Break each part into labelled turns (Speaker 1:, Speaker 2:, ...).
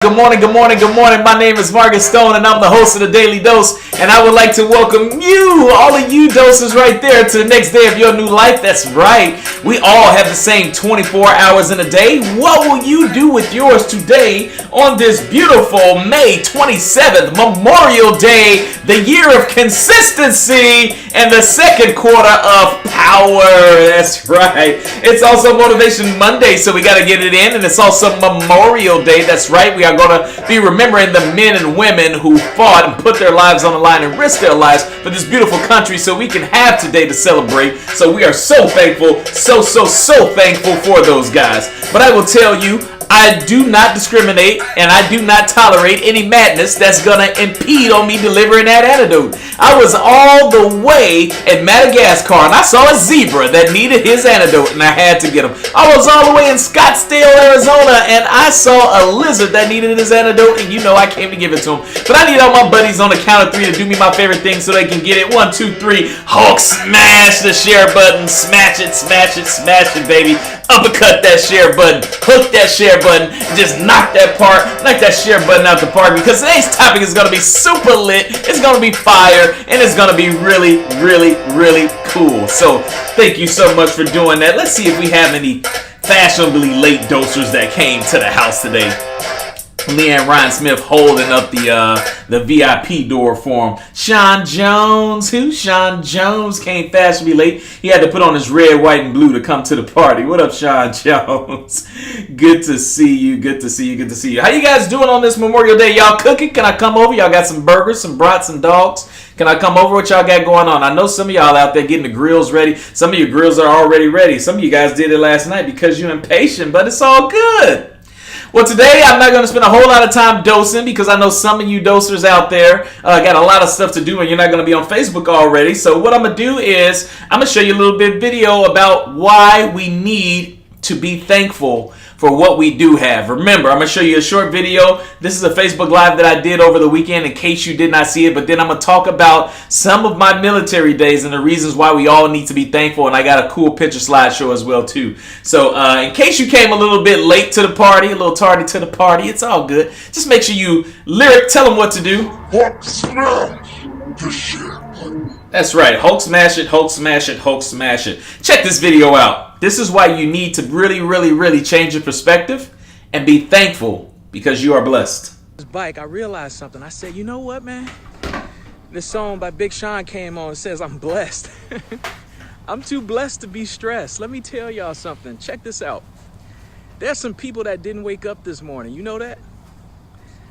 Speaker 1: Good morning, good morning, good morning. My name is Markiss Stone, and I'm the host of the Daily Dose. And I would like to welcome you, all of you doses right there, to the next day of your new life. That's right. We all have the same 24 hours in a day. What will you do with yours today on this beautiful May 27th, Memorial Day, the year of consistency and the second quarter of power? That's right. It's also Motivation Monday, so we got to get it in. And it's also Memorial Day. That's right. We are going to be remembering the men and women who fought and put their lives on the line and risked their lives for this beautiful country so we can have today to celebrate. So we are so thankful, so thankful for those guys. But I will tell you, I do not discriminate and I do not tolerate any madness that's going to impede on me delivering that antidote. I was all the way at Madagascar and I saw a zebra that needed his antidote and I had to get him. I was all the way in Scottsdale, Arizona and I saw a lizard that needed his antidote and you know I came to give it to him. But I need all my buddies on the count of three to do me my favorite thing so they can get it. 1, 2, 3. Hulk smash the share button. Smash it, baby. Uppercut that share button. Hook that share button. And just knock that share button out the park because today's topic is going to be super lit. It's going to be fire. And it's going to be really cool. So thank you so much for doing that. Let's see if we have any fashionably late dosers that came to the house today. Leanne Ryan Smith holding up the VIP door for him. Sean Jones. Who? Sean Jones came fashionably late. He had to put on his red, white, and blue to come to the party. What up, Sean Jones? Good to see you. How you guys doing on this Memorial Day? Y'all cooking? Can I come over? Y'all got some burgers, some brats, and dogs? Can I come over? What y'all got going on? I know some of y'all out there getting the grills ready. Some of your grills are already ready. Some of you guys did it last night because you're impatient, but it's all good. Well, today I'm not going to spend a whole lot of time dosing because I know some of you dosers out there got a lot of stuff to do and you're not going to be on Facebook already. So what I'm going to do is I'm going to show you a little bit of video about why we need to be thankful for what we do have. Remember, I'm going to show you a short video. This is a Facebook Live that I did over the weekend in case you did not see it. But then I'm going to talk about some of my military days and the reasons why we all need to be thankful. And I got a cool picture slideshow as well, too. So in case you came a little bit late to the party, a little tardy to the party, it's all good. Just make sure you tell them what to do.
Speaker 2: Hulk smash the share button.
Speaker 1: That's right. Hulk smash it, Hulk smash it, Hulk smash it. Check this video out. This is why you need to really change your perspective and be thankful because you are blessed.
Speaker 3: This bike, I realized something. I said, you know what, man? This song by Big Sean came on and says I'm blessed. I'm too blessed to be stressed. Let me tell y'all something. Check this out. There's some people that didn't wake up this morning. You know that?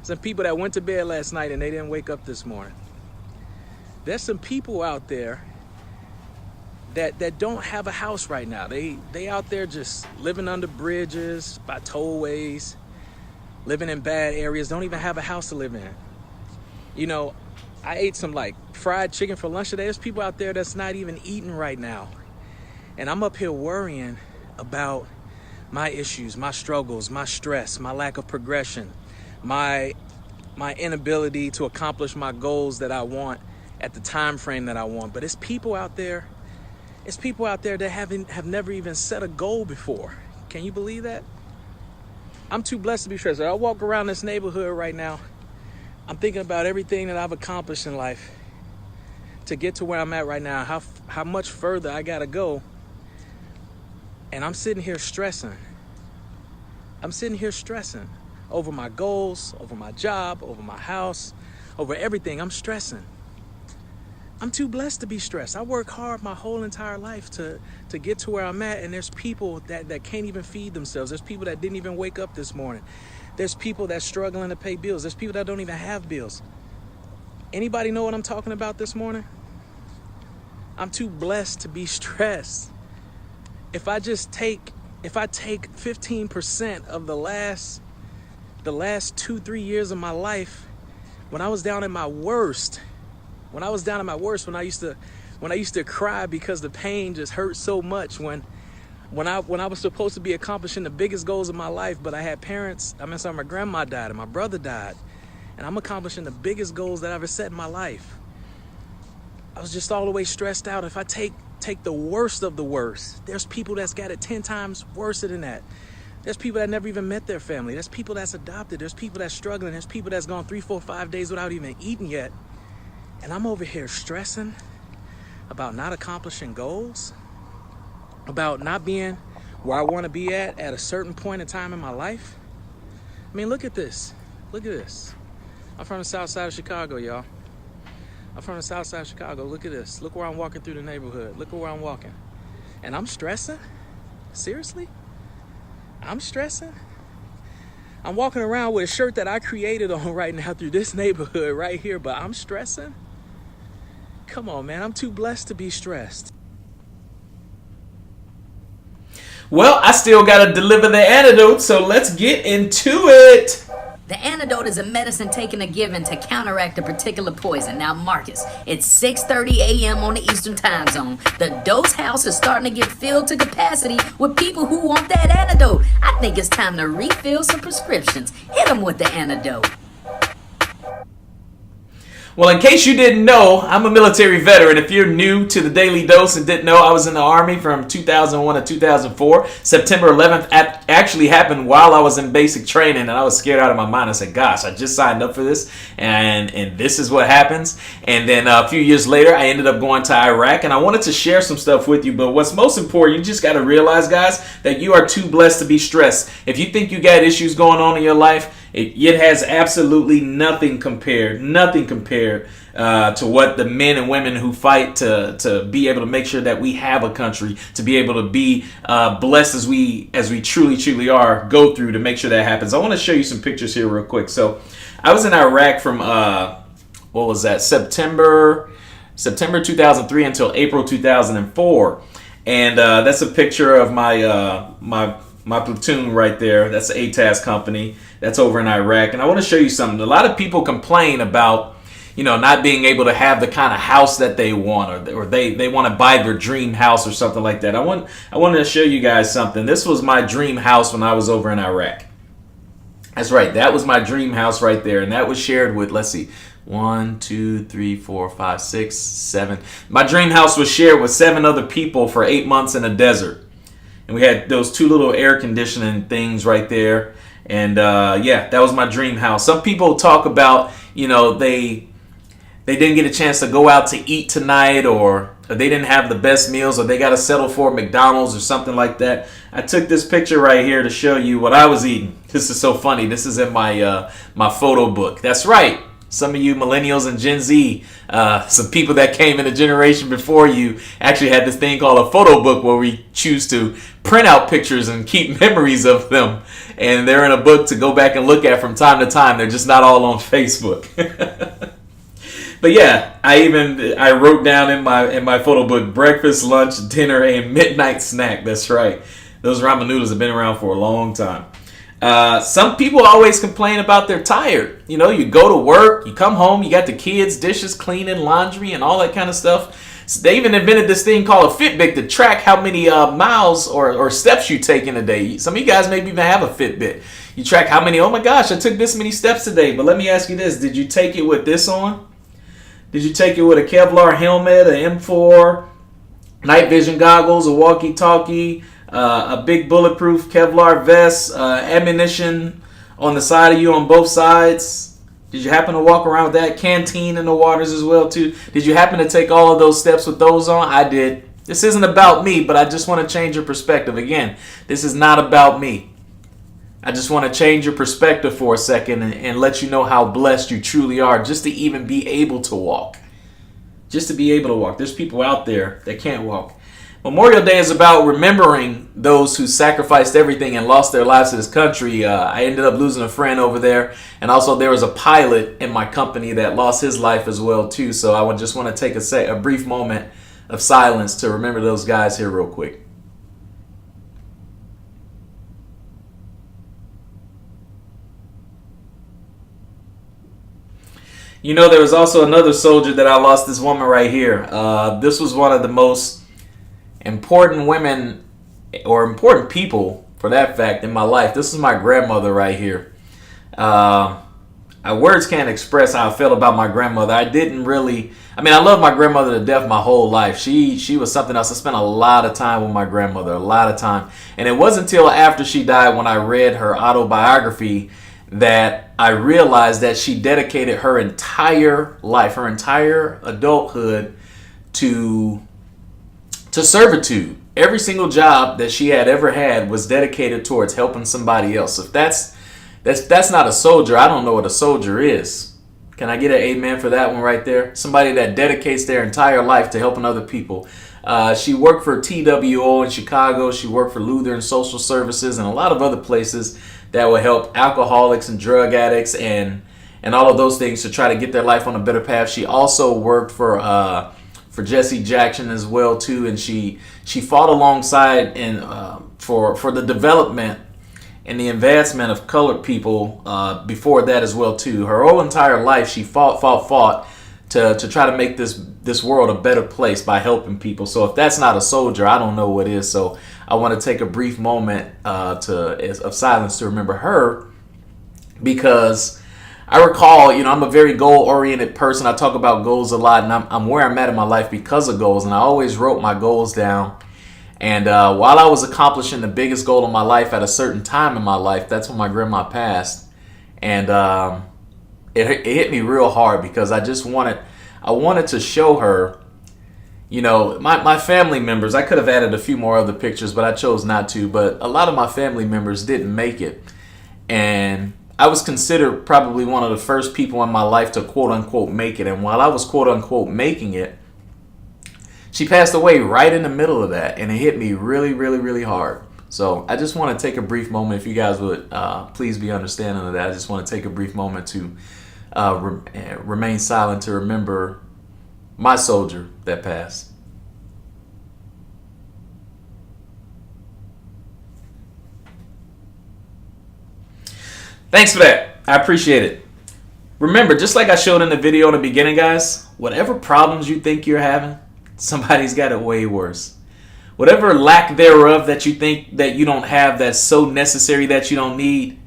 Speaker 3: Some people that went to bed last night and they didn't wake up this morning. There's some people out there that don't have a house right now. They out there just living under bridges, by tollways, living in bad areas, don't even have a house to live in. You know, I ate some like fried chicken for lunch today. There's people out there that's not even eating right now. And I'm up here worrying about my issues, my struggles, my stress, my lack of progression, my inability to accomplish my goals that I want at the time frame that I want. But it's people out there that have never even set a goal before. Can you believe that? I'm too blessed to be stressed. I walk around this neighborhood right now. I'm thinking about everything that I've accomplished in life to get to where I'm at right now, how much further I gotta go. And I'm sitting here stressing. I'm sitting here stressing over my goals, over my job, over my house, over everything. I'm stressing. I'm too blessed to be stressed. I work hard my whole entire life to get to where I'm at, and there's people that can't even feed themselves. There's people that didn't even wake up this morning. There's people that's struggling to pay bills. There's people that don't even have bills. Anybody know what I'm talking about this morning? I'm too blessed to be stressed. If I take 15% of the last 2-3 years of my life, when I was down at my worst, when I used to cry because the pain just hurt so much, when I was supposed to be accomplishing the biggest goals of my life, but I had parents, my grandma died and my brother died, and I'm accomplishing the biggest goals that I ever set in my life. I was just all the way stressed out. If I take the worst of the worst, there's people that's got it 10 times worse than that. There's people that never even met their family. There's people that's adopted. There's people that's struggling. There's people that's gone 3, 4, 5 days without even eating yet. And I'm over here stressing about not accomplishing goals, about not being where I want to be at a certain point in time in my life. I mean, look at this. Look at this. I'm from the south side of Chicago, y'all. I'm from the south side of Chicago. Look at this. Look where I'm walking through the neighborhood. Look at where I'm walking. And I'm stressing? Seriously? I'm stressing? I'm walking around with a shirt that I created on right now through this neighborhood right here, but I'm stressing? Come on, man. I'm too blessed to be stressed.
Speaker 1: Well, I still got to deliver the antidote, so let's get into it.
Speaker 4: The antidote is a medicine taken or given to counteract a particular poison. Now, Marcus, it's 6:30 a.m. on the Eastern Time Zone. The dose house is starting to get filled to capacity with people who want that antidote. I think it's time to refill some prescriptions. Hit them with the antidote.
Speaker 1: Well, in case you didn't know, I'm a military veteran. If you're new to the Daily Dose and didn't know, I was in the Army from 2001 to 2004. September 11th actually happened while I was in basic training, and I was scared out of my mind. I said, gosh, I just signed up for this, and this is what happens. And then a few years later, I ended up going to Iraq, and I wanted to share some stuff with you. But what's most important, you just got to realize, guys, that you are too blessed to be stressed. If you think you got issues going on in your life, it has absolutely nothing compared to what the men and women who fight to be able to make sure that we have a country, to be able to be blessed as we truly are, go through to make sure that happens. I want to show you some pictures here real quick. So I was in Iraq from September 2003 until April 2004, and that's a picture of my platoon right there. That's the ATAS company. That's over in Iraq. And I want to show you something. A lot of people complain about, not being able to have the kind of house that they want, or they want to buy their dream house or something like that. I wanted to show you guys something. This was my dream house when I was over in Iraq. That's right. That was my dream house right there. And that was shared with, let's see, 1, 2, 3, 4, 5, 6, 7. My dream house was shared with 7 other people for 8 months in a desert. And we had those 2 little air conditioning things right there. And that was my dream house. Some people talk about, they didn't get a chance to go out to eat tonight, or they didn't have the best meals, or they got to settle for McDonald's or something like that. I took this picture right here to show you what I was eating. This is so funny. This is in my photo book. That's right. Some of you millennials and Gen Z, some people that came in a generation before you, actually had this thing called a photo book where we choose to print out pictures and keep memories of them. And they're in a book to go back and look at from time to time. They're just not all on Facebook. But yeah, I wrote down in my photo book, breakfast, lunch, dinner, and midnight snack. That's right. Those ramen noodles have been around for a long time. Some people always complain about they're tired. You go to work, you come home, you got the kids, dishes, cleaning, laundry, and all that kind of stuff. So they even invented this thing called a Fitbit to track how many miles or steps you take in a day. Some of you guys maybe even have a Fitbit. You track how many, oh my gosh, I took this many steps today. But let me ask you this, did you take it with this on? Did you take it with a Kevlar helmet, an M4, night vision goggles, a walkie-talkie, a big bulletproof Kevlar vest, ammunition on the side of you on both sides? Did you happen to walk around with that? Canteen in the waters as well too. Did you happen to take all of those steps with those on? I did. This isn't about me, but I just want to change your perspective. Again, this is not about me. I just want to change your perspective for a second and let you know how blessed you truly are just to even be able to walk. Just to be able to walk. There's people out there that can't walk. Memorial Day is about remembering those who sacrificed everything and lost their lives to this country. I ended up losing a friend over there, and also there was a pilot in my company that lost his life as well too. So I would just want to take a brief moment of silence to remember those guys here real quick. There was also another soldier that I lost, this woman right here. This was one of the most important women, or important people for that fact, in my life. This is my grandmother right here. I words can't express how I felt about my grandmother. I love my grandmother to death my whole life. She was something else. I spent a lot of time with my grandmother, a lot of time. And it wasn't until after she died, when I read her autobiography, that I realized that she dedicated her entire life, her entire adulthood to servitude. Every single job that she had ever had was dedicated towards helping somebody else. If that's not a soldier, I don't know what a soldier is. Can I get an amen for that one right there? Somebody that dedicates their entire life to helping other people. She worked for TWO in Chicago. She worked for Lutheran Social Services and a lot of other places that will help alcoholics and drug addicts and all of those things to try to get their life on a better path. She also worked for Jesse Jackson as well too, and she fought alongside for the development and the advancement of colored people before that as well too. Her whole entire life she fought to try to make this world a better place by helping people. So if that's not a soldier, I don't know what is. So I want to take a brief moment of silence to remember her, because I recall, I'm a very goal-oriented person. I talk about goals a lot, and I'm where I'm at in my life because of goals, and I always wrote my goals down. And while I was accomplishing the biggest goal of my life at a certain time in my life, that's when my grandma passed. And it hit me real hard, because I wanted to show her, my family members. I could have added a few more other pictures, but I chose not to. But a lot of my family members didn't make it. And I was considered probably one of the first people in my life to quote unquote make it. And while I was quote unquote making it, she passed away right in the middle of that. And it hit me really, really, really hard. So I just want to take a brief moment. If you guys would please be understanding of that. I just want to take a brief moment to remain silent to remember my soldier that passed. Thanks for that. I appreciate it. Remember, just like I showed in the video in the beginning, guys, whatever problems you think you're having, somebody's got it way worse. Whatever lack thereof that you think that you don't have, that's so necessary that you don't need,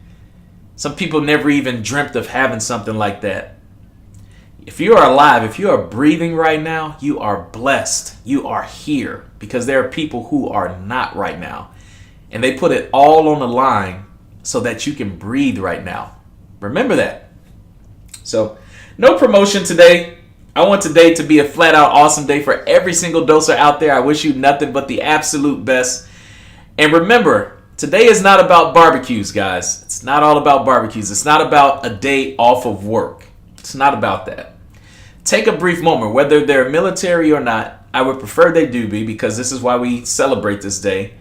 Speaker 1: some people never even dreamt of having something like that. If you are alive, if you are breathing right now, you are blessed. You are here, because there are people who are not right now. And they put it all on the line so that you can breathe right now. Remember that. So, no promotion today. I want today to be a flat out awesome day for every single doser out there. I wish you nothing but the absolute best. And remember, today is not about barbecues, guys. It's not all about barbecues. It's not about a day off of work. It's not about that. Take a brief moment, whether they're military or not. I would prefer they do be, because this is why we celebrate this day.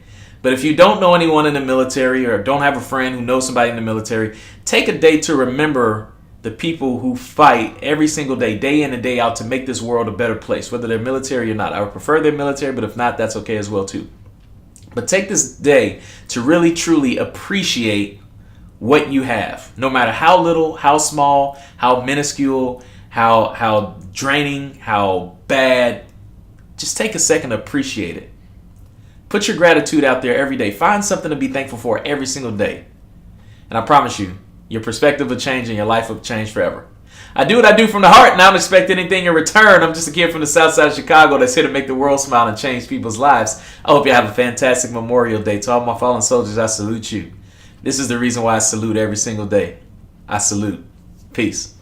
Speaker 1: But if you don't know anyone in the military, or don't have a friend who knows somebody in the military, take a day to remember the people who fight every single day in and day out, to make this world a better place, whether they're military or not. I would prefer they're military, but if not, that's okay as well too. But take this day to really truly appreciate what you have, no matter how little, how small, how minuscule, how draining, how bad. Just take a second to appreciate it. Put your gratitude out there every day. Find something to be thankful for every single day. And I promise you, your perspective will change and your life will change forever. I do what I do from the heart, and I don't expect anything in return. I'm just a kid from the south side of Chicago that's here to make the world smile and change people's lives. I hope you have a fantastic Memorial Day. To all my fallen soldiers, I salute you. This is the reason why I salute every single day. I salute. Peace.